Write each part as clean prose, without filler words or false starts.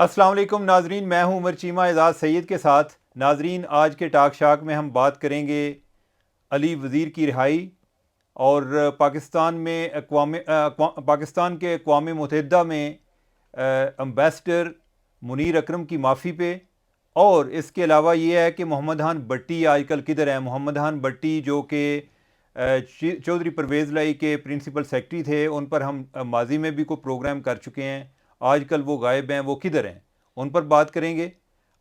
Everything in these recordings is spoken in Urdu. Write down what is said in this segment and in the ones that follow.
السلام علیکم ناظرین، میں ہوں عمر چیمہ اعزاز سید کے ساتھ۔ ناظرین، آج کے ٹاک شاک میں ہم بات کریں گے علی وزیر کی رہائی اور پاکستان کے اقوام متحدہ میں امبیسڈر منیر اکرم کی معافی پہ، اور اس کے علاوہ یہ ہے کہ محمد خان بٹی آج کل کدھر ہیں۔ محمد خان بٹی جو کہ چودھری پرویز لائی کے پرنسپل سیکرٹری تھے، ان پر ہم ماضی میں بھی کوئی پروگرام کر چکے ہیں، آج کل وہ غائب ہیں، وہ کدھر ہیں، ان پر بات کریں گے۔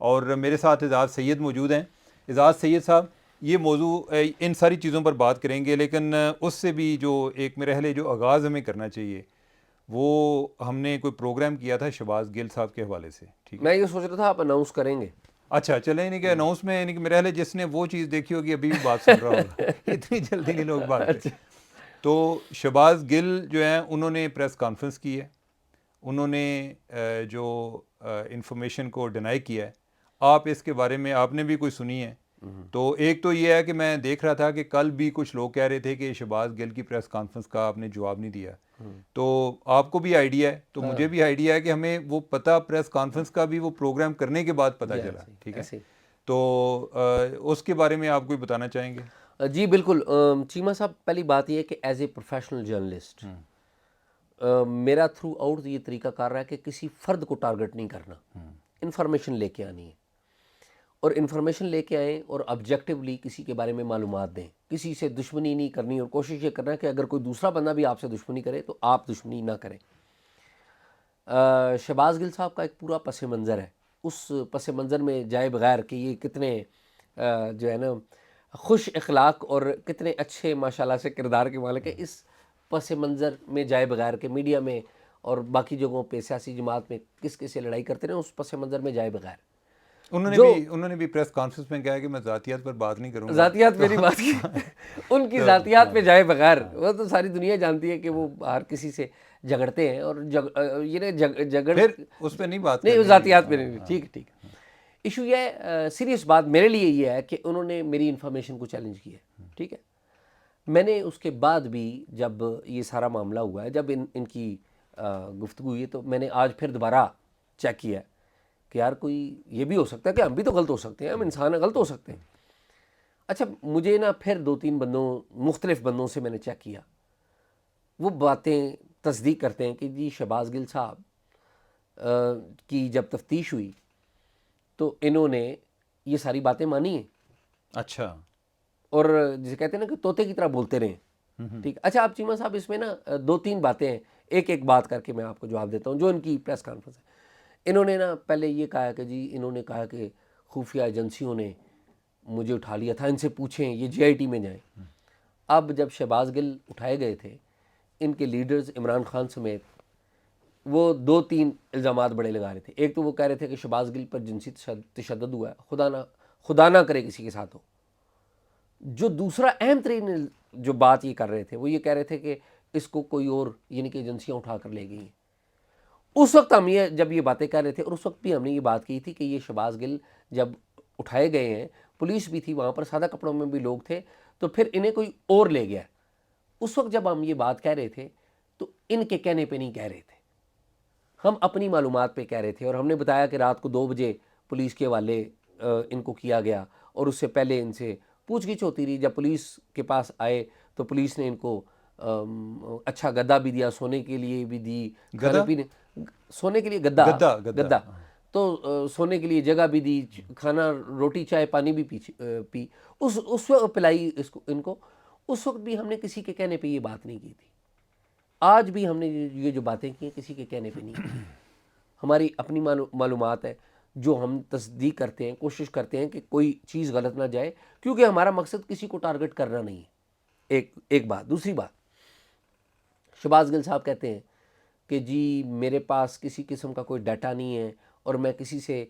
اور میرے ساتھ اعزاز سید موجود ہیں۔ اعزاز سید صاحب، یہ موضوع ان ساری چیزوں پر بات کریں گے، لیکن اس سے بھی جو ایک مرحلے جو آغاز ہمیں کرنا چاہیے، وہ ہم نے کوئی پروگرام کیا تھا شہباز گل صاحب کے حوالے سے، ٹھیک ہے؟ میں یہ سوچ رہا تھا آپ اناؤنس کریں گے۔ اچھا چلیں، یعنی کہ اناؤنس میں، یعنی کہ میرے خیال جس نے وہ چیز دیکھی ہوگی ابھی بھی بات سن رہا ہوگا اتنی جلدی نہیں لوگ بات کریں۔ تو شہباز گل جو ہیں، انہوں نے پریس کانفرنس کی ہے، انہوں نے جو انفارمیشن کو ڈینائی کیا ہے۔ آپ اس کے بارے میں آپ نے بھی کوئی سنی ہے؟ تو ایک تو یہ ہے کہ میں دیکھ رہا تھا کہ کل بھی کچھ لوگ کہہ رہے تھے کہ شہباز گل کی پریس کانفرنس کا آپ نے جواب نہیں دیا، تو آپ کو بھی آئیڈیا ہے، تو مجھے بھی آئیڈیا ہے کہ ہمیں وہ پتہ پریس کانفرنس کا بھی وہ پروگرام کرنے کے بعد پتہ چلا، ٹھیک ہے؟ تو اس کے بارے میں آپ کوئی بتانا چاہیں گے؟ جی بالکل چیمہ صاحب، پہلی بات یہ ہے کہ ایز اے پروفیشنل جرنلسٹ میرا تھرو آؤٹ یہ طریقہ کار رہا ہے کہ کسی فرد کو ٹارگٹ نہیں کرنا، انفارمیشن لے کے آنی ہے، اور انفارمیشن لے کے آئیں اور آبجیکٹیولی کسی کے بارے میں معلومات دیں، کسی سے دشمنی نہیں کرنی، اور کوشش یہ کرنا ہے کہ اگر کوئی دوسرا بندہ بھی آپ سے دشمنی کرے تو آپ دشمنی نہ کریں۔ شہباز گل صاحب کا ایک پورا پس منظر ہے، اس پس منظر میں جائے بغیر کہ یہ کتنے جو ہے نا خوش اخلاق اور کتنے اچھے ماشاءاللہ سے کردار کے مالک ہیں، اس پس منظر میں جائے بغیر کہ میڈیا میں اور باقی جگہوں پہ سیاسی جماعت میں کس کس سے لڑائی کرتے رہے، اس پس منظر میں جائے بغیر انہوں نے بھی پریس کانفرنس میں کہا کہ میں ذاتیات پر بات نہیں کروں گا، ذاتیات میری بات کی ان کی ذاتیات پہ جائے بغیر، وہ تو ساری دنیا جانتی ہے کہ وہ ہر کسی سے جھگڑتے ہیں، اور یہ جھگڑ پھر اس پہ نہیں بات نہیں، کرنی، ذاتیات پہ نہیں، ٹھیک ٹھیک۔ ایشو یہ ہے، سیریس بات میرے لیے یہ ہے کہ انہوں نے میری انفارمیشن کو چیلنج کیا ہے، ٹھیک ہے۔ میں نے اس کے بعد بھی جب یہ سارا معاملہ ہوا ہے، جب ان کی گفتگو ہوئی ہے، تو میں نے آج پھر دوبارہ چیک کیا ہے کہ یار کوئی یہ بھی ہو سکتا ہے کہ ہم بھی تو غلط ہو سکتے ہیں، ہم انسان غلط ہو سکتے ہیں۔ اچھا، مجھے نا پھر دو تین مختلف بندوں سے میں نے چیک کیا، وہ باتیں تصدیق کرتے ہیں کہ جی شہباز گل صاحب کی جب تفتیش ہوئی تو انہوں نے یہ ساری باتیں مانی ہیں، اچھا، اور جسے کہتے ہیں نا کہ طوطے کی طرح بولتے رہیں، ٹھیک۔ اچھا آپ چیمہ صاحب، اس میں نا دو تین باتیں ہیں، ایک ایک بات کر کے میں آپ کو جواب دیتا ہوں جو ان کی پریس کانفرنس ہے۔ انہوں نے نا پہلے یہ کہا کہ جی انہوں نے کہا کہ خفیہ ایجنسیوں نے مجھے اٹھا لیا تھا، ان سے پوچھیں، یہ جے آئی ٹی میں جائیں۔ اب جب شہباز گل اٹھائے گئے تھے، ان کے لیڈرز عمران خان سمیت وہ دو تین الزامات بڑے لگا رہے تھے۔ ایک تو وہ کہہ رہے تھے کہ شہباز گل پر جنسی تشدد ہوا ہے، خدا نہ کرے کسی کے ساتھ ہو۔ جو دوسرا اہم ترین جو بات یہ کر رہے تھے، وہ یہ کہہ رہے تھے کہ اس کو کوئی اور یعنی کہ ایجنسیاں اٹھا کر لے گئی ہیں۔ اس وقت ہم جب یہ باتیں کر رہے تھے، اور اس وقت بھی ہم نے یہ بات کی تھی کہ یہ شہباز گل جب اٹھائے گئے ہیں، پولیس بھی تھی وہاں پر، سادہ کپڑوں میں بھی لوگ تھے، تو پھر انہیں کوئی اور لے گیا۔ اس وقت جب ہم یہ بات کہہ رہے تھے تو ان کے کہنے پہ نہیں کہہ رہے تھے، ہم اپنی معلومات پہ کہہ رہے تھے، اور ہم نے بتایا کہ رات کو 2 بجے پولیس کے حوالے ان کو کیا گیا، اور اس سے پہلے ان سے پوچھ گچھ ہوتی رہی۔ جب پولیس کے پاس آئے تو پولیس نے ان کو اچھا گدا بھی دیا، سونے کے لیے بھی دی، کھانے پینے، سونے کے لیے گدا، تو سونے کے لیے جگہ بھی دی، کھانا روٹی چائے پانی بھی پی، اس وقت پلائی ان کو۔ اس وقت بھی ہم نے کسی کے کہنے پہ یہ بات نہیں کی تھی، آج بھی ہم نے یہ جو باتیں کی ہیں کسی کے کہنے پہ نہیں کی۔ ہماری اپنی معلومات ہے جو ہم تصدیق کرتے ہیں، کوشش کرتے ہیں کہ کوئی چیز غلط نہ جائے، کیونکہ ہمارا مقصد کسی کو ٹارگٹ کرنا نہیں ہے۔ ایک بات۔ دوسری بات، شہباز گل صاحب کہتے ہیں کہ جی میرے پاس کسی قسم کا کوئی ڈیٹا نہیں ہے، اور میں کسی سے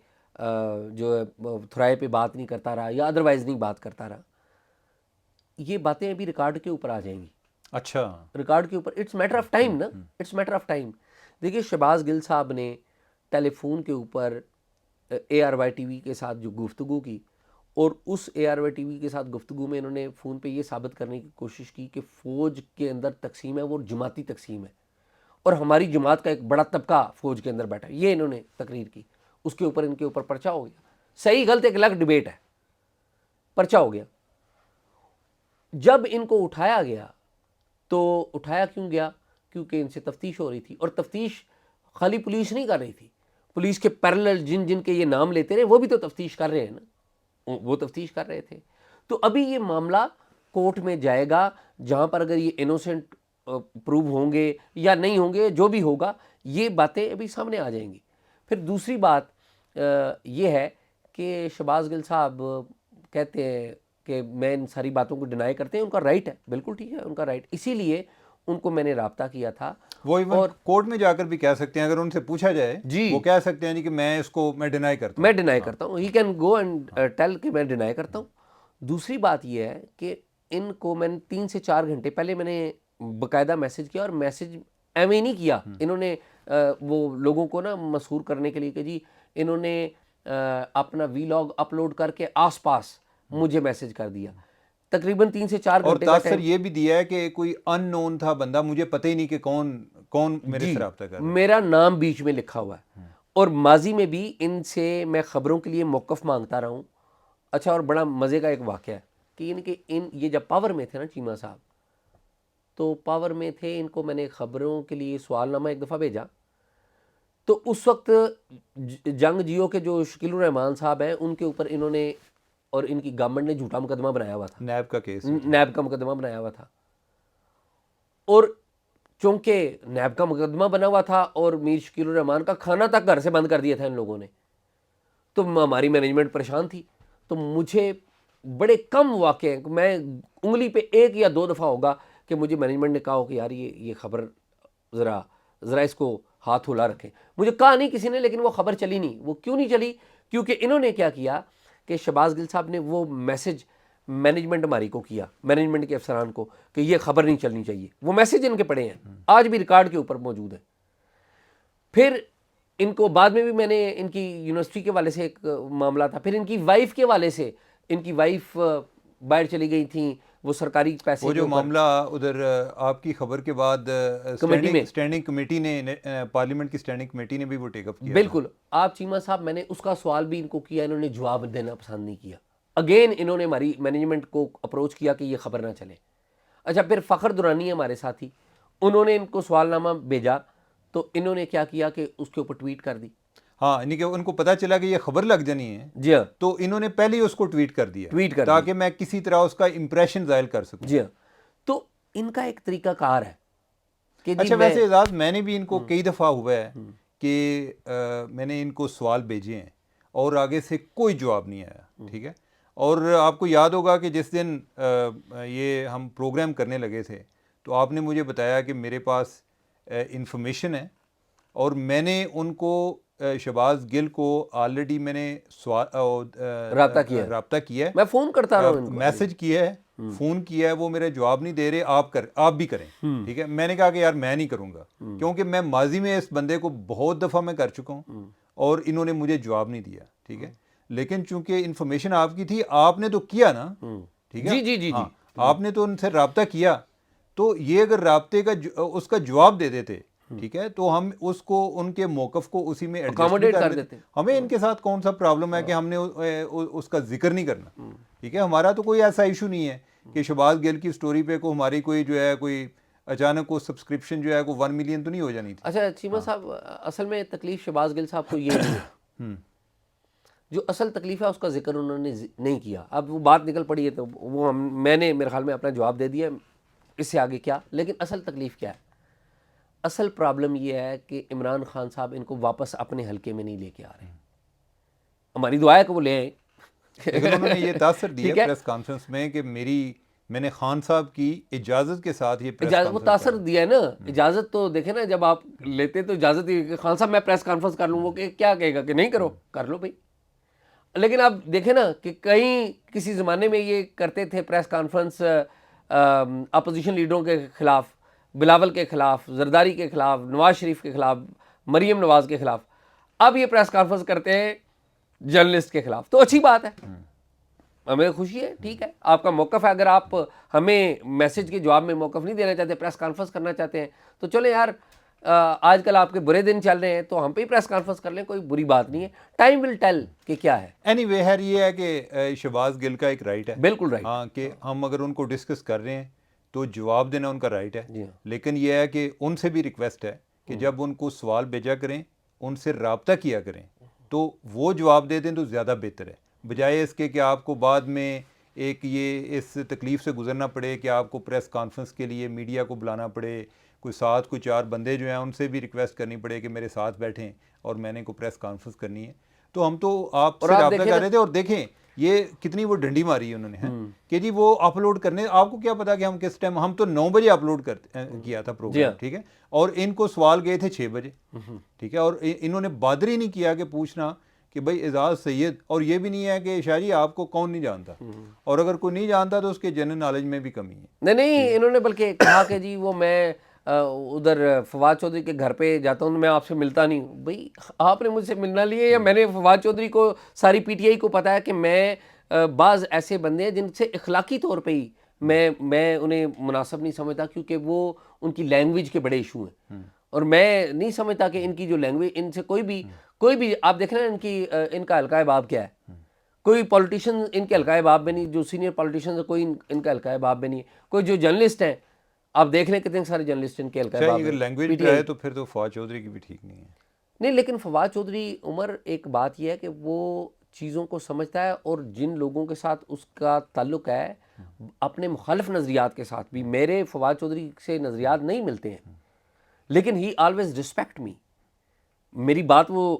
جو ہے تھرائے پہ بات نہیں کرتا رہا، یا ادروائز نہیں بات کرتا رہا۔ یہ باتیں ابھی ریکارڈ کے اوپر آ جائیں گی۔ اچھا، ریکارڈ کے اوپر، اٹس میٹر آف ٹائم نا، اٹس میٹر آف ٹائم۔ دیکھیے شہباز گل صاحب نے ٹیلی فون کے اوپر اے آر وائی ٹی وی کے ساتھ جو گفتگو کی، اور اس اے آر وائی ٹی وی کے ساتھ گفتگو میں انہوں نے فون پہ یہ ثابت کرنے کی کوشش کی کہ فوج کے اندر تقسیم ہے وہ جماعتی تقسیم ہے، اور ہماری جماعت کا ایک بڑا طبقہ فوج کے اندر بیٹھا ہے، یہ انہوں نے تقریر کی۔ اس کے اوپر پرچہ ہو گیا. صحیح غلط ایک الگ ڈبیٹ ہے, پرچہ ہو گیا. جب ان کو اٹھایا گیا تو اٹھایا کیوں گیا؟ کیونکہ ان سے تفتیش ہو رہی تھی, اور تفتیش خالی پولیس نہیں کر رہی تھی, پولیس کے پیرلل جن کے یہ نام لیتے رہے وہ بھی تو تفتیش کر رہے ہیں نا, وہ تفتیش کر رہے تھے. تو ابھی یہ معاملہ کورٹ میں جائے گا, جہاں پر اگر یہ انوسنٹ پروو ہوں گے یا نہیں ہوں گے, جو بھی ہوگا یہ باتیں ابھی سامنے آ جائیں گی. پھر دوسری بات یہ ہے کہ شہباز گل صاحب کہتے ہیں کہ میں ان ساری باتوں کو ڈینائی کرتے ہیں, ان کا رائٹ ہے, بالکل ٹھیک ہے, ان کا رائٹ. اسی لیے ان کو میں نے رابطہ کیا تھا. وہ ایون کورٹ میں جا کر بھی کہہ سکتے ہیں, اگر ان سے پوچھا جائے وہ کہہ سکتے ہیں کہ میں اس کو میں ڈینائی کرتا ہوں, میں ڈینائی کرتا ہوں. He can go and tell کہ میں ڈینائی کرتا ہوں. دوسری بات یہ ہے کہ ان کو میں نے 3 سے 4 گھنٹے پہلے میں نے باقاعدہ میسج کیا, اور میسج ایم ہی نہیں کیا انہوں نے وہ لوگوں کو نا مسحور کرنے کے لیے کہ جی انہوں نے اپنا وی لاگ اپلوڈ کر کے آس پاس مجھے میسج کر دیا. تقریباً 3 سے 4 اور گھنٹے کا تاثر یہ بھی دیا ہے کہ کوئی ان نون تھا بندہ, مجھے پتہ ہی نہیں کہ کون میرے سے رابطہ کر رہا ہے, میرا نام بیچ میں لکھا ہوا ہے. اور ماضی میں بھی ان سے میں خبروں کے لیے موقف مانگتا رہا ہوں. اچھا, اور بڑا مزے کا ایک واقعہ ہے کہ یہ جب پاور میں تھے نا چیمہ صاحب, تو پاور میں تھے, ان کو میں نے خبروں کے لیے سوال نامہ ایک دفعہ بھیجا, تو اس وقت جنگ جیو کے جو شکیل الرحمان صاحب ہیں ان کے اوپر انہوں نے اور ان کی گورنمنٹ نے جھوٹا مقدمہ بنایا ہوا تھا, نیب کا کیس, نیب کا مقدمہ بنایا ہوا تھا. اور چونکہ نیب کا مقدمہ بنا ہوا تھا اور میر شکیل الرحمان کا کھانا تک گھر سے بند کر دیا تھا ان لوگوں نے, تو ہماری مینجمنٹ پریشان تھی. تو مجھے بڑے کم واقع ہیں, میں انگلی پہ 1 یا 2 دفعہ ہوگا کہ مجھے مینجمنٹ نے کہا ہو کہ یار یہ خبر ذرا اس کو ہاتھ ہلا رکھیں. مجھے کہا نہیں کسی نے, لیکن وہ خبر چلی نہیں. وہ کیوں نہیں چلی؟ کیونکہ انہوں نے کیا کیا کہ شہباز گل صاحب نے وہ میسج مینجمنٹ ہماری کو کیا, مینجمنٹ کے افسران کو, کہ یہ خبر نہیں چلنی چاہیے. وہ میسج ان کے پڑے ہیں, آج بھی ریکارڈ کے اوپر موجود ہے. پھر ان کو بعد میں بھی میں نے ان کی یونیورسٹی کے والے سے ایک معاملہ تھا, پھر ان کی وائف کے والے سے, ان کی وائف باہر چلی گئی تھیں, وہ سرکاری پیسے وہ جو معاملہ ادھر آپ کی خبر کے بعد اسٹینڈنگ کمیٹی نے, پارلیمنٹ کی اسٹینڈنگ کمیٹی نے بھی وہ ٹیک اپ کیا. بالکل. آپ چیمہ صاحب, میں نے اس کا سوال بھی ان کو کیا, انہوں نے جواب دینا پسند نہیں کیا. اگین انہوں نے ہماری مینجمنٹ کو اپروچ کیا کہ یہ خبر نہ چلے. اچھا, پھر فخر درانی ہے ہمارے ساتھی, انہوں نے ان کو سوال نامہ بھیجا, تو انہوں نے کیا کیا کہ اس کے اوپر ٹویٹ کر دی. ہاں, یعنی کہ ان کو پتا چلا کہ یہ خبر لگ جانی ہے, جی ہاں, تو انہوں نے پہلے ہی اس کو ٹویٹ کر دیا تاکہ میں کسی طرح اس کا امپریشن ظاہر کر سکوں. جی ہاں, تو ان کا ایک طریقہ کار ہے کہ اچھا, ویسے اعزاز میں نے بھی ان کو کئی دفعہ ہوا ہے کہ میں نے ان کو سوال بھیجے ہیں اور آگے سے کوئی جواب نہیں آیا. ٹھیک ہے, اور آپ کو یاد ہوگا کہ جس دن یہ ہم پروگرام کرنے لگے تھے تو آپ نے مجھے بتایا کہ میرے پاس انفارمیشن ہے, اور میں نے ان کو شہباز گل کو آلریڈی میں نے رابطہ کیا ہے, میں فون کرتا رہا ہوں, میسج کیا ہے, فون کیا ہے, وہ میرا جواب نہیں دے رہے. آپ بھی کریں. ٹھیک ہے, میں نے کہا کہ یار میں نہیں کروں گا, کیونکہ میں ماضی میں اس بندے کو بہت دفعہ میں کر چکا ہوں اور انہوں نے مجھے جواب نہیں دیا. ٹھیک ہے, لیکن چونکہ انفارمیشن آپ کی تھی, آپ نے تو کیا نا. ٹھیک ہے, جی, آپ نے تو ان سے رابطہ کیا, تو یہ اگر رابطے کا اس کا جواب دے دیتے, ٹھیک ہے, تو ہم اس کو ان کے موقف کو اسی میں ایڈجسٹ کر دیتے. ہمیں ان کے ساتھ کون سا پرابلم ہے کہ ہم نے اس کا ذکر نہیں کرنا. ٹھیک ہے, ہمارا تو کوئی ایسا ایشو نہیں ہے کہ شہباز گل کی سٹوری پہ کو ہماری کوئی جو ہے کوئی اچانک کو سبسکرپشن جو ہے کو 1 ملین تو نہیں ہو جانی تھی. اچھا چیمہ صاحب, اصل میں تکلیف شہباز گل صاحب کو یہ نہیں ہے, جو اصل تکلیف ہے اس کا ذکر انہوں نے نہیں کیا. اب وہ بات نکل پڑی ہے تو وہ میں نے میرے خیال میں اپنا جواب دے دیا, اس سے آگے کیا. لیکن اصل تکلیف کیا ہے؟ اصل پرابلم یہ ہے کہ عمران خان صاحب ان کو واپس اپنے حلقے میں نہیں لے کے آ رہے. ہماری دعا ہے کہ وہ لے آئیں. لیکن انہوں نے یہ تاثر دیا پریس کانفرنس میں کہ میں نے خان صاحب کی اجازت کے ساتھ یہ پریس وہ تاثر دیا ہے نا. اجازت تو دیکھیں نا, جب آپ لیتے تو اجازت ہی, خان صاحب میں پریس کانفرنس کر لوں, وہ کیا کہے گا کہ نہیں کرو, کر لو بھائی. لیکن آپ دیکھیں نا کہ کہیں کسی زمانے میں یہ کرتے تھے پریس کانفرنس اپوزیشن لیڈروں کے خلاف, بلاول کے خلاف, زرداری کے خلاف, نواز شریف کے خلاف, مریم نواز کے خلاف. اب یہ پریس کانفرنس کرتے ہیں جرنلسٹ کے خلاف, تو اچھی بات ہے, ہمیں خوشی ہے. ٹھیک ہے, آپ کا موقف ہے. اگر آپ ہمیں میسج کے جواب میں موقف نہیں دینا چاہتے, پریس کانفرنس کرنا چاہتے ہیں, تو چلیں یار, آج کل آپ کے برے دن چل رہے ہیں تو ہم پہ ہی پریس کانفرنس کر لیں, کوئی بری بات نہیں ہے, ٹائم ول ٹیل کہ کیا ہے. اینی وے خیر یہ ہے کہ شہباز گل کا ایک رائٹ ہے, بالکل رائٹ, ہاں, کہ ہم اگر ان کو ڈسکس کر رہے ہیں تو جواب دینا ان کا رائٹ ہے, جی ہاں, لیکن یہ ہے کہ ان سے بھی ریکویسٹ ہے کہ جب ان کو سوال بھیجا کریں ان سے رابطہ کیا کریں تو وہ جواب دے دیں تو زیادہ بہتر ہے, بجائے اس کے کہ آپ کو بعد میں ایک یہ اس تکلیف سے گزرنا پڑے کہ آپ کو پریس کانفرنس کے لیے میڈیا کو بلانا پڑے, کوئی ساتھ کوئی 4 بندے جو ہیں ان سے بھی ریکویسٹ کرنی پڑے کہ میرے ساتھ بیٹھیں اور میں نے کوئی پریس کانفرنس کرنی ہے. تو ہم تو آپ سے رابطہ کر رہے تھے, اور دیکھیں یہ کتنی وہ ڈنڈی ماری ہے انہوں نے کہ جی وہ اپلوڈ کرنے, آپ کو کیا پتا کہ ہم کس ٹائم, ہم تو 9 بجے اپلوڈ کیا تھا پروگرام, ٹھیک ہے, اور ان کو سوال گئے تھے 6 بجے, ٹھیک ہے, اور انہوں نے بادر ہی نہیں کیا کہ پوچھنا کہ بھائی اعزاز سید, اور یہ بھی نہیں ہے کہ شاہ جی آپ کو کون نہیں جانتا, اور اگر کوئی نہیں جانتا تو اس کے جنرل نالج میں بھی کمی ہے. نہیں, انہوں نے بلکہ کہا کہ جی وہ میں ادھر فواد چودھری کے گھر پہ جاتا ہوں, میں آپ سے ملتا نہیں ہوں. بھئی آپ نے مجھ سے ملنا لیے یا میں نے فواد چودھری کو, ساری پی ٹی آئی کو پتا ہے کہ میں بعض ایسے بندے ہیں جن سے اخلاقی طور پہ ہی میں انہیں مناسب نہیں سمجھتا, کیونکہ وہ ان کی لینگویج کے بڑے ایشو ہیں, اور میں نہیں سمجھتا کہ ان کی جو لینگویج, ان سے کوئی بھی آپ دیکھ رہے ہیں ان کا حلقہ باب کیا ہے, کوئی پولیٹیشین ان کے حلقہ باب میں نہیں, جو سینئر پولیٹیشین ہے کوئی ان کا حلقہ باب میں نہیں ہے, کوئی جو جرنلسٹ ہیں آپ دیکھ لیں کتنے سارے جرنلسٹ ان کے حلقہ باب اگر ہیں. لینگویج پہ ہے تو پھر تو فواد چودھری کی بھی ٹھیک نہیں ہے. نہیں, لیکن فواد چودھری عمر ایک بات یہ ہے کہ وہ چیزوں کو سمجھتا ہے, اور جن لوگوں کے ساتھ اس کا تعلق ہے اپنے مخالف نظریات کے ساتھ بھی, میرے فواد چودھری سے نظریات نہیں ملتے ہیں, لیکن ہی آلویز ریسپیکٹ می, میری بات وہ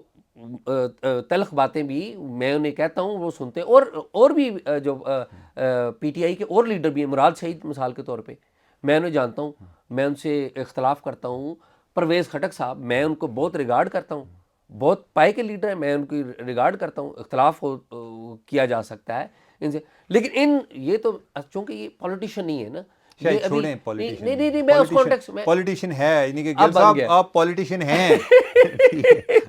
تلخ باتیں بھی میں انہیں کہتا ہوں وہ سنتے ہیں, اور بھی جو پی ٹی آئی کے اور لیڈر بھی ہیں, مراد شہید مثال کے طور پہ میں انہیں جانتا ہوں, میں ان سے اختلاف کرتا ہوں. پرویز خٹک صاحب, میں ان کو بہت ریگارڈ کرتا ہوں, بہت پائے کے لیڈر ہیں, میں ان کی ریگارڈ کرتا ہوں, اختلاف کیا جا سکتا ہے ان سے, لیکن یہ تو چونکہ یہ پولیٹیشین نہیں ہے نا, شاید چھوڑیں پولیٹیشن, نہیں میں اس کانٹیکس میں پولیٹیشین ہے, یعنی کہ گل صاحب آپ پولیٹیشین ہیں,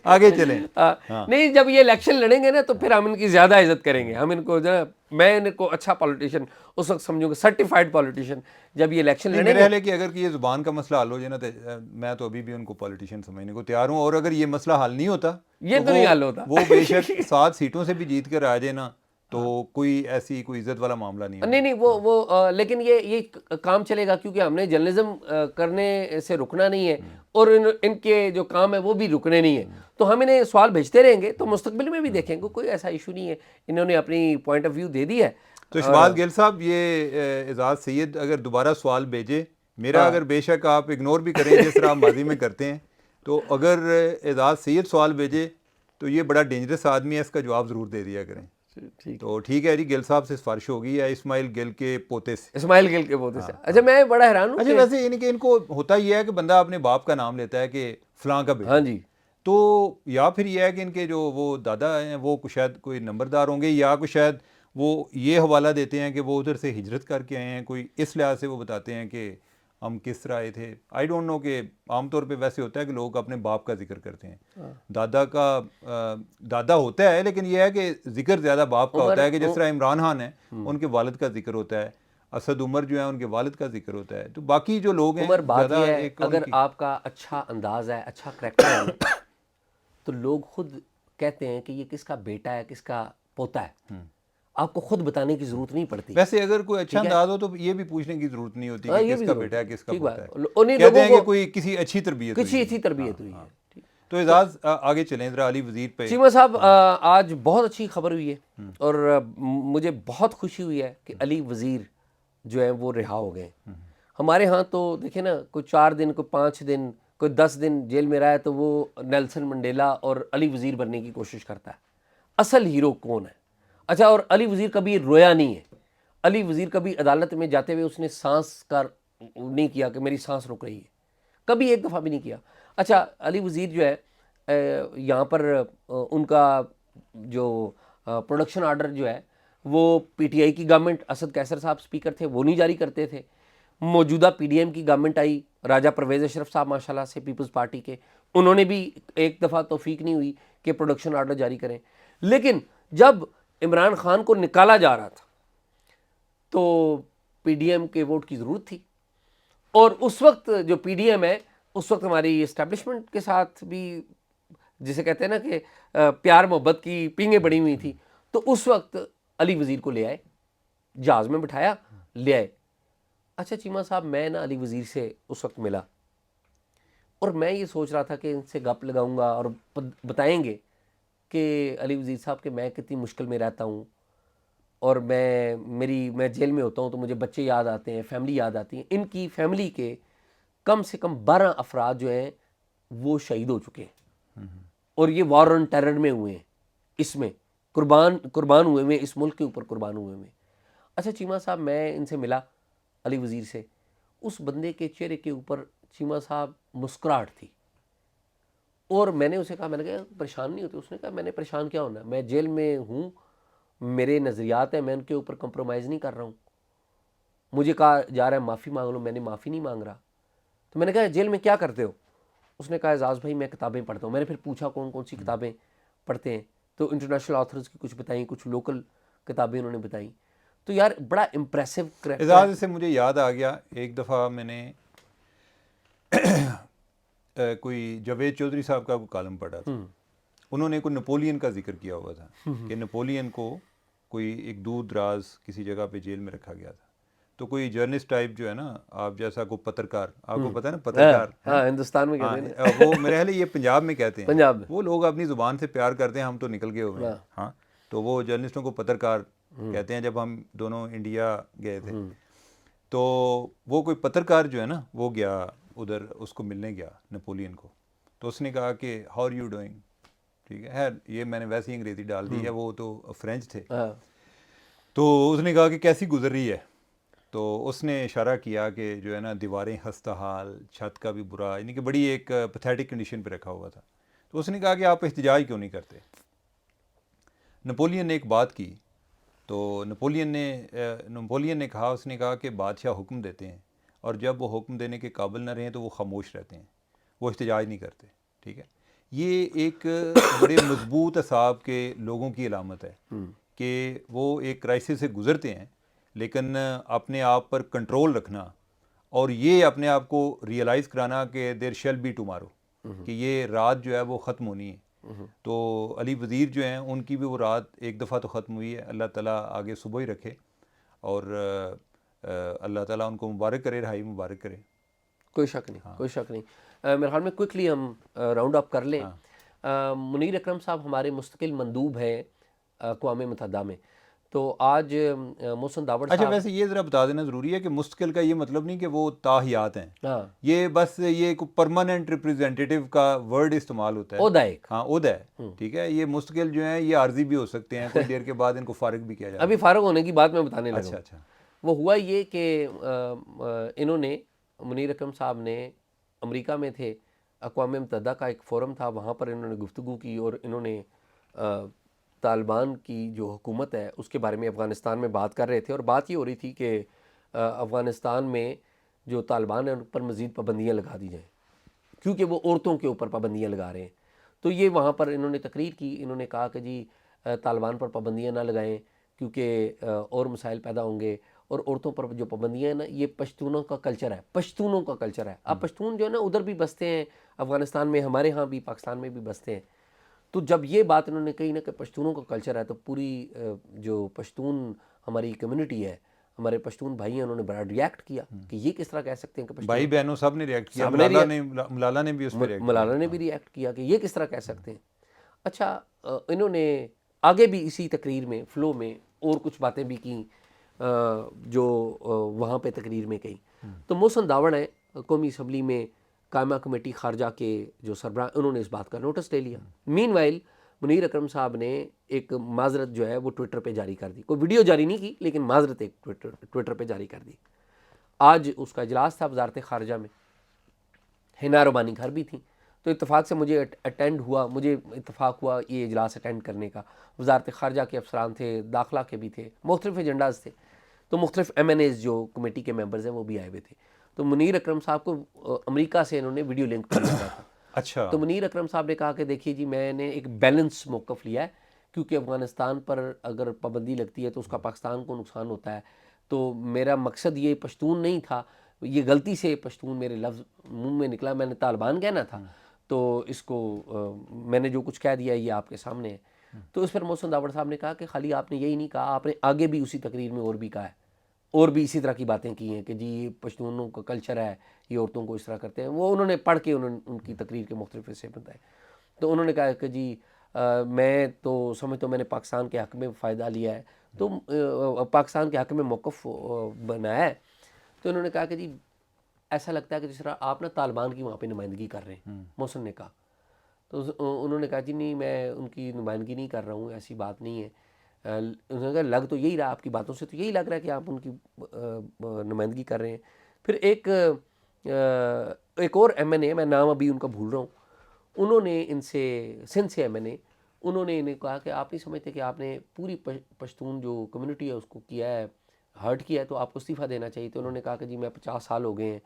آگے چلیں. نہیں, جب یہ الیکشن لڑیں گے نا تو پھر ہم ان کی زیادہ عزت کریں گے, ہم ان کو جو ہے, میں ان کو اچھا پولیٹیشین اس وقت سمجھوں گا, سرٹیفائڈ پولیٹیشین, جب یہ الیکشن لڑیں گے. میرے خیال ہے کہ اگر یہ زبان کا مسئلہ حل ہو جائے نا تو میں تو ابھی بھی ان کو پولیٹیشین سمجھنے کو تیار ہوں, اور اگر یہ مسئلہ حل نہیں ہوتا یہ تو نہیں حل ہوتا, وہ بے شک 7 سیٹوں سے بھی جیت کر آ جائے نا تو کوئی ایسی کوئی عزت والا معاملہ نہیں ہوگا. نہیں وہ لیکن یہ کام چلے گا, کیونکہ ہم نے جرنلزم کرنے سے رکنا نہیں ہے, اور ان کے جو کام ہے وہ بھی رکنے نہیں ہے, تو ہم انہیں سوال بھیجتے رہیں گے, تو مستقبل میں بھی دیکھیں گے, کوئی ایسا ایشو نہیں ہے, انہوں نے اپنی پوائنٹ آف ویو دے دی ہے. تو شہباز گل صاحب, یہ اعزاز سید اگر دوبارہ سوال بھیجے, میرا اگر بے شک آپ اگنور بھی کریں جس طرح آپ ماضی میں کرتے ہیں, تو اگر اعزاز سید سوال بھیجے تو یہ بڑا ڈینجرس آدمی ہے, اس کا جواب ضرور دے دیا کریں. تو ٹھیک ہے جی, گل صاحب سے سفارش ہوگی, یا اسماعیل گل کے پوتے سے, اسماعیل گل کے پوتے سے. اچھا, میں بڑا حیران ہوں. اچھا, ویسے یعنی کہ ان کو ہوتا یہ ہے کہ بندہ اپنے باپ کا نام لیتا ہے کہ فلاں کا بیٹا, ہاں جی, تو یا پھر یہ ہے کہ ان کے جو وہ دادا ہیں وہ شاید کوئی نمبردار ہوں گے, یا کوئی شاید وہ یہ حوالہ دیتے ہیں کہ وہ ادھر سے ہجرت کر کے آئے ہیں, کوئی اس لحاظ سے وہ بتاتے ہیں کہ ہم کس طرح آئے تھے. آئی ڈونٹ نو, کہ عام طور پہ ویسے ہوتا ہے کہ لوگ اپنے باپ کا ذکر کرتے ہیں, دادا ہوتا ہے, لیکن یہ ہے کہ ذکر زیادہ باپ کا ہوتا ہے, کہ جس طرح عمران خان ہیں ان کے والد کا ذکر ہوتا ہے, اسد عمر جو ہیں ان کے والد کا ذکر ہوتا ہے, تو باقی جو لوگ ہیں عمر بات زیادہ یہ ہے, اگر آپ کا اچھا انداز ہے, اچھا کریکٹر ہے, تو لوگ خود کہتے ہیں کہ یہ کس کا بیٹا ہے, کس کا پوتا ہے, آپ کو خود بتانے کی ضرورت نہیں پڑتی. ویسے اگر کوئی اچھا انداز ہو تو یہ بھی پوچھنے کی ضرورت نہیں ہوتی کہ کس کا بیٹا ہے, کس کا پوتا ہے, کہتے ہیں کہ کوئی کسی اچھی تربیت ہوئی ہے. تو اعزاز آگے چلیں ذرا علی وزیر پہ. چیمہ صاحب, آج بہت اچھی خبر ہوئی ہے, اور مجھے بہت خوشی ہوئی ہے کہ علی وزیر جو ہیں وہ رہا ہو گئے. ہمارے ہاں تو دیکھیں نا, کوئی 4 دن, کوئی 5 دن, کوئی 10 دن جیل میں رہا ہے تو وہ نیلسن منڈیلا اور علی وزیر بننے کی کوشش کرتا ہے. اصل ہیرو کون ہے؟ اچھا, اور علی وزیر کبھی رویا نہیں ہے, علی وزیر کبھی عدالت میں جاتے ہوئے اس نے سانس کا نہیں کیا کہ میری سانس رک رہی ہے, کبھی ایک دفعہ بھی نہیں کیا. اچھا, علی وزیر جو ہے یہاں پر ان کا جو پروڈکشن آرڈر جو ہے وہ پی ٹی آئی کی گورنمنٹ, اسد کیسر صاحب سپیکر تھے, وہ نہیں جاری کرتے تھے. موجودہ پی ڈی ایم کی گورنمنٹ آئی, راجہ پرویز اشرف صاحب ماشاءاللہ سے پیپلز پارٹی کے, انہوں نے بھی ایک دفعہ توفیق نہیں ہوئی کہ پروڈکشن آرڈر جاری کریں. لیکن جب عمران خان کو نکالا جا رہا تھا تو پی ڈی ایم کے ووٹ کی ضرورت تھی, اور اس وقت جو پی ڈی ایم ہے اس وقت ہماری اسٹیبلشمنٹ کے ساتھ بھی جسے کہتے ہیں نا کہ پیار محبت کی پینگیں پڑی ہوئی تھی. تو اس وقت علی وزیر کو لے آئے, جہاز میں بٹھایا, لے آئے. اچھا چیمہ صاحب, میں نا علی وزیر سے اس وقت ملا اور میں یہ سوچ رہا تھا کہ ان سے گپ لگاؤں گا اور بتائیں گے کہ علی وزیر صاحب کہ میں کتنی مشکل میں رہتا ہوں اور میں جیل میں ہوتا ہوں تو مجھے بچے یاد آتے ہیں, فیملی یاد آتی ہیں. ان کی فیملی کے کم سے کم 12 افراد جو ہیں وہ شہید ہو چکے ہیں اور یہ وار آن ٹیرر میں ہوئے ہیں, اس میں قربان ہوئے ہوئے, اس ملک کے اوپر قربان ہوئے ہوئے. اچھا چیمہ صاحب, میں ان سے ملا علی وزیر سے, اس بندے کے چہرے کے اوپر چیمہ صاحب مسکراہٹ تھی. اور میں نے اسے کہا, میں نے کہا پریشان نہیں ہوتے؟ اس نے کہا میں نے پریشان کیا ہونا ہے, میں جیل میں ہوں, میرے نظریات ہیں, میں ان کے اوپر کمپرومائز نہیں کر رہا ہوں. مجھے کہا جا رہا ہے معافی مانگ لو, میں نے معافی نہیں مانگ رہا. تو میں نے کہا جیل میں کیا کرتے ہو؟ اس نے کہا اعزاز بھائی میں کتابیں پڑھتا ہوں. میں نے پھر پوچھا کون کون سی کتابیں پڑھتے ہیں, تو انٹرنیشنل آتھرز کی کچھ بتائیں, کچھ لوکل کتابیں انہوں نے بتائیں. تو یار بڑا امپریسو کریکٹر. اعزاز سے مجھے یاد آ گیا, ایک دفعہ میں نے کوئی جاوید چودھری صاحب کا کوئی کالم پڑھا تھا. انہوں نے کوئی نپولین کا ذکر کیا ہوا تھا کہ نپولین کو کوئی ایک دور دراز کسی جگہ پہ جیل میں رکھا گیا تھا. تو کوئی جرنلسٹ ٹائپ جو ہے نا, آپ جیسا کوئی پترکار, آپ کو پتہ ہے نا پترکار, ہاں ہندوستان میں کہتے ہیں, وہ میرے خیال ہے یہ پنجاب میں کہتے ہیں, پنجاب میں. وہ لوگ اپنی زبان سے پیار کرتے ہیں, ہم تو نکل گئے ہوئے ہیں. ہاں, تو وہ جرنلسٹوں کو پترکار کہتے ہیں. جب ہم دونوں انڈیا گئے تھے تو وہ کوئی پترکار جو ہے نا وہ گیا ادھر, اس کو ملنے گیا نپولین کو. تو اس نے کہا کہ ہاؤ آر یو ڈوئنگ, ٹھیک ہے, یہ میں نے ویسے ہی انگریزی ڈال دی ہے, وہ تو فرینچ تھے. تو اس نے کہا کہ کیسی گزر رہی ہے؟ تو اس نے اشارہ کیا کہ جو ہے نا دیواریں خستہ حال, چھت کا بھی برا, یعنی کہ بڑی ایک پیتھیٹک کنڈیشن پہ رکھا ہوا تھا. تو اس نے کہا کہ آپ احتجاج کیوں نہیں کرتے؟ نپولین نے ایک بات کی, تو نپولین نے کہا, اس نے کہا کہ بادشاہ حکم دیتے ہیں اور جب وہ حکم دینے کے قابل نہ رہیں تو وہ خاموش رہتے ہیں, وہ احتجاج نہیں کرتے. ٹھیک ہے, یہ ایک بڑے مضبوط اعصاب کے لوگوں کی علامت ہے کہ وہ ایک کرائسس سے گزرتے ہیں لیکن اپنے آپ پر کنٹرول رکھنا اور یہ اپنے آپ کو ریئلائز کرانا کہ دیر شیل بی ٹمارو, کہ یہ رات جو ہے وہ ختم ہونی ہے. تو علی وزیر جو ہیں ان کی بھی وہ رات ایک دفعہ تو ختم ہوئی ہے. اللہ تعالیٰ آگے صبح ہی رکھے اور اللہ تعالیٰ ان کو مبارک کرے, رہائی مبارک کرے. کوئی شک نہیں, کوئی شک نہیں. میرے خیال میں کوئکلی ہم راؤنڈ اپ کر لیں. منیر اکرم صاحب ہمارے مستقل مندوب ہیں اقوام متحدہ میں. تو آج محسن داوڑ اچھا, صاحب, ویسے یہ ذرا بتا دینا ضروری ہے کہ مستقل کا یہ مطلب نہیں کہ وہ تاحیات ہیں, یہ بس یہ ایک پرماننٹ ریپریزنٹیٹیو کا ورڈ استعمال ہوتا ہے. عہدہ ایک, ہاں عہدہ ہے, ٹھیک ہے. یہ مستقل جو ہیں یہ عارضی بھی ہو سکتے ہیں, کچھ دیر کے بعد ان کو فارغ بھی کیا جائے. ابھی فارغ ہونے کی بات میں بتانے لگا. اچھا, وہ ہوا یہ کہ انہوں نے, منیر اکرم صاحب نے امریکہ میں تھے, اقوام متحدہ کا ایک فورم تھا, وہاں پر انہوں نے گفتگو کی اور انہوں نے طالبان کی جو حکومت ہے اس کے بارے میں افغانستان میں بات کر رہے تھے. اور بات یہ ہو رہی تھی کہ افغانستان میں جو طالبان ہیں ان پر مزید پابندیاں لگا دی جائیں کیونکہ وہ عورتوں کے اوپر پابندیاں لگا رہے ہیں. تو یہ وہاں پر انہوں نے تقریر کی, انہوں نے کہا کہ جی طالبان پر پابندیاں نہ لگائیں کیونکہ اور مسائل پیدا ہوں گے, اور عورتوں پر جو پابندیاں ہیں نا یہ پشتونوں کا کلچر ہے, پشتونوں کا کلچر ہے. اب پشتون جو ہے نا ادھر بھی بستے ہیں افغانستان میں, ہمارے ہاں بھی پاکستان میں بھی بستے ہیں. تو جب یہ بات انہوں نے کہی نا کہ پشتونوں کا کلچر ہے, تو پوری جو پشتون ہماری کمیونٹی ہے, ہمارے پشتون بھائی ہیں, انہوں نے بڑا ریئیکٹ کیا کہ یہ کس طرح کہہ سکتے ہیں کہ بھائی بہنوں سب نے ریئیکٹ کیا, ملالا نے بھی اس پہ ریئیکٹ کیا, ملالا نے بھی ریئیکٹ کیا کہ یہ کس طرح کہہ سکتے ہیں. اچھا, انہوں نے آگے بھی اسی تقریر میں فلو میں اور کچھ باتیں بھی کیں جو وہاں پہ تقریر میں کہیں. تو محسن داوڑ ہیں قومی اسمبلی میں قائمہ کمیٹی خارجہ کے جو سربراہ, انہوں نے اس بات کا نوٹس لے لیا. مین وائل منیر اکرم صاحب نے ایک معذرت جو ہے وہ ٹویٹر پہ جاری کر دی, کوئی ویڈیو جاری نہیں کی لیکن معذرت ایک ٹویٹر پہ جاری کر دی. آج اس کا اجلاس تھا وزارت خارجہ میں, حنا ربانی گھر بھی تھیں, تو اتفاق سے مجھے اتفاق ہوا یہ اجلاس اٹینڈ کرنے کا. وزارت خارجہ کے افسران تھے, داخلہ کے بھی تھے, مختلف ایجنڈاز تھے, تو مختلف ایم این ایز جو کمیٹی کے ممبرز ہیں وہ بھی آئے ہوئے تھے. تو منیر اکرم صاحب کو امریکہ سے انہوں نے ویڈیو لنک پر لیا تھا. اچھا, تو منیر اکرم صاحب نے کہا کہ دیکھیے جی میں نے ایک بیلنس موقف لیا ہے, کیونکہ افغانستان پر اگر پابندی لگتی ہے تو اس کا پاکستان کو نقصان ہوتا ہے. تو میرا مقصد یہ پشتون نہیں تھا, یہ غلطی سے پشتون میرے لفظ منہ میں نکلا, میں نے طالبان کہنا تھا تو اس کو میں نے جو کچھ کہہ دیا یہ آپ کے سامنے ہے. تو اس پر محسن داوڑ صاحب نے کہا کہ خالی آپ نے یہی نہیں کہا, آپ نے آگے بھی اسی تقریر میں اور بھی کہا ہے, اور بھی اسی طرح کی باتیں کی ہیں کہ جی یہ پشتونوں کا کلچر ہے, یہ عورتوں کو اس طرح کرتے ہیں. وہ انہوں نے پڑھ کے ان کی تقریر کے مختلف حصے بتائے. تو انہوں نے کہا کہ جی میں تو سمجھتا ہوں میں نے پاکستان کے حق میں فائدہ لیا ہے, تو پاکستان کے حق میں موقف بنایا ہے. تو انہوں نے کہا کہ جی ایسا لگتا ہے کہ جس طرح آپ نا طالبان کی وہاں پہ نمائندگی کر رہے ہیں. محسن نے کہا, تو انہوں نے کہا جی نہیں میں ان کی نمائندگی نہیں کر رہا ہوں, ایسی بات نہیں ہے. انہوں نے کہا لگ تو یہی رہا آپ کی باتوں سے, تو یہی لگ رہا ہے کہ آپ ان کی نمائندگی کر رہے ہیں. پھر ایک اور ایم این اے, میں نام ابھی ان کا بھول رہا ہوں, انہوں نے ان سے سندھ سے ایم این اے, انہوں نے انہیں کہا کہ آپ نہیں سمجھتے کہ آپ نے پوری پشتون جو کمیونٹی ہے اس کو کیا ہے, ہرٹ کیا ہے, تو آپ کو استعفیٰ دینا چاہیے. تو انہوں نے کہا کہ جی میں 50 سال ہو گئے ہیں,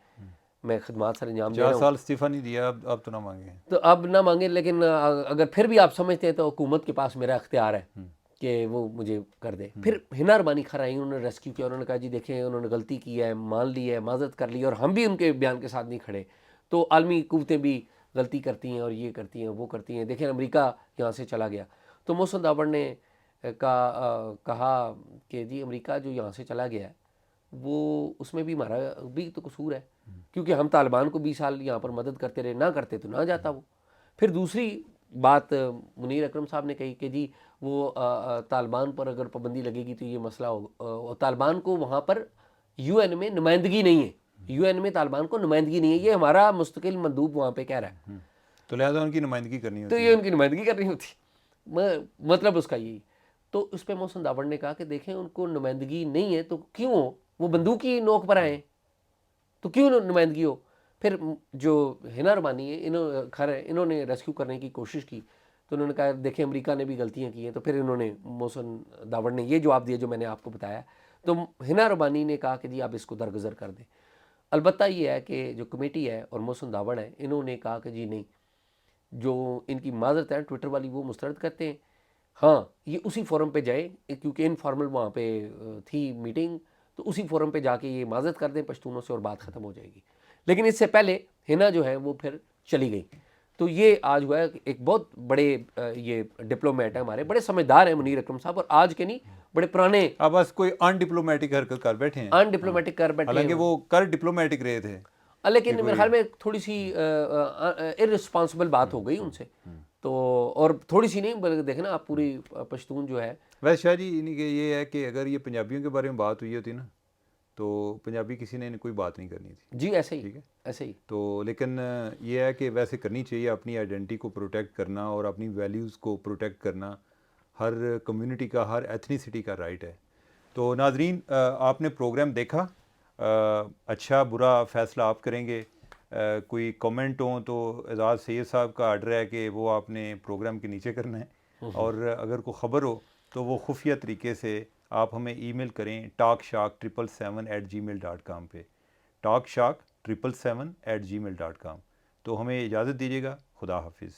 میں خدمات سر انجام دے رہا 4 ہوں, سال استعفیٰ نہیں دیا, اب تو نہ مانگیں. تو اب نہ مانگیں, لیکن اگر پھر بھی آپ سمجھتے ہیں تو حکومت کے پاس میرا اختیار ہے کہ وہ مجھے کر دے. پھر ہنا ربانی خیر آئی, انہوں نے ریسکیو کیا, انہوں نے کہا جی دیکھیں انہوں نے غلطی کی ہے, مان لی ہے, معذرت کر لی, اور ہم بھی ان کے بیان کے ساتھ نہیں کھڑے. تو عالمی قوتیں بھی غلطی کرتی ہیں اور یہ کرتی ہیں وہ کرتی ہیں. دیکھیں امریکہ یہاں سے چلا گیا. تو محسن داوڑ نے کہا کہ جی امریکہ جو یہاں سے چلا گیا ہے وہ اس میں بھی ہمارا بھی تو قصور ہے, کیونکہ ہم طالبان کو 20 سال یہاں پر مدد کرتے رہے, نہ کرتے تو نہ جاتا وہ. پھر دوسری بات منیر اکرم صاحب نے کہی کہ جی وہ طالبان پر اگر پابندی لگے گی تو یہ مسئلہ ہو, طالبان کو وہاں پر یو این میں نمائندگی نہیں ہے, یو این میں طالبان کو نمائندگی نہیں ہے, یہ ہمارا مستقل مندوب وہاں پہ کہہ رہا ہے, تو لہٰذا ان کی نمائندگی کرنی تو ہوتی یہ ان کی نمائندگی کرنی ہوتی, مطلب اس کا یہی. تو اس پہ محسن داوڑ نے کہا کہ دیکھیں ان کو نمائندگی نہیں ہے تو کیوں وہ بندوق کی نوک پر آئے, تو کیوں نمائندگی ہو. پھر جو ہنا ربانی ہے انہوں نے ریسکیو کرنے کی کوشش کی, تو انہوں نے کہا دیکھیں امریکہ نے بھی غلطیاں کی ہیں. تو پھر انہوں نے محسن داوڑ نے یہ جواب دیا جو میں نے آپ کو بتایا. تو ہنا ربانی نے کہا کہ جی آپ اس کو درگزر کر دیں. البتہ یہ ہے کہ جو کمیٹی ہے اور محسن داوڑ ہے, انہوں نے کہا کہ جی نہیں, جو ان کی معذرت ہے ٹویٹر والی وہ مسترد کرتے ہیں. ہاں یہ اسی فورم پہ جائے, کیونکہ انفارمل وہاں پہ تھی میٹنگ, تو اسی فورم پہ جا کے یہ معذرت کر دیں پشتونوں سے اور بات ختم ہو جائے گی. لیکن اس سے پہلے ہنا جو ہے وہ پھر چلی گئی. تو یہ آج ہوا ہے ایک بہت بڑے یہ ڈپلومیٹ ہیں ہمارے, بڑے سمجھدار ہیں منیر اکرم صاحب, اور آج کے نہیں بڑے پرانے اب بس کوئی ان ڈپلومیٹک حرکت کر بیٹھے ہیں, ان ڈپلومیٹک کر بیٹھے حالانکہ ہیں. وہ کر ڈپلومیٹک رہے تھے, لیکن میرے خیال میں تھوڑی سی ارسپانسبل بات ہو گئی ان سے, تو اور تھوڑی سی نہیں بلکہ دیکھنا آپ پوری پشتون جو ہے. ویسے شاہ جی یہ ہے کہ اگر یہ پنجابیوں کے بارے میں بات ہوئی ہوتی نا تو پنجابی کسی نے کوئی بات نہیں کرنی تھی. جی ایسے ہی, ٹھیک ہے, ایسے ہی. تو لیکن یہ ہے کہ ویسے کرنی چاہیے, اپنی آئیڈینٹی کو پروٹیکٹ کرنا اور اپنی ویلیوز کو پروٹیکٹ کرنا ہر کمیونٹی کا, ہر ایتھنیسٹی کا رائٹ ہے. تو ناظرین آپ نے پروگرام دیکھا, اچھا برا فیصلہ آپ کریں گے. کوئی کامنٹ ہوں تو اعزاز سید صاحب کا آرڈر ہے کہ وہ آپ نے پروگرام کے نیچے کرنا ہے, اور اگر کوئی خبر ہو تو وہ خفیہ طریقے سے آپ ہمیں ای میل کریں talkshark777@gmail.com پہ, talkshark777@gmail.com. تو ہمیں اجازت دیجیے گا, خدا حافظ.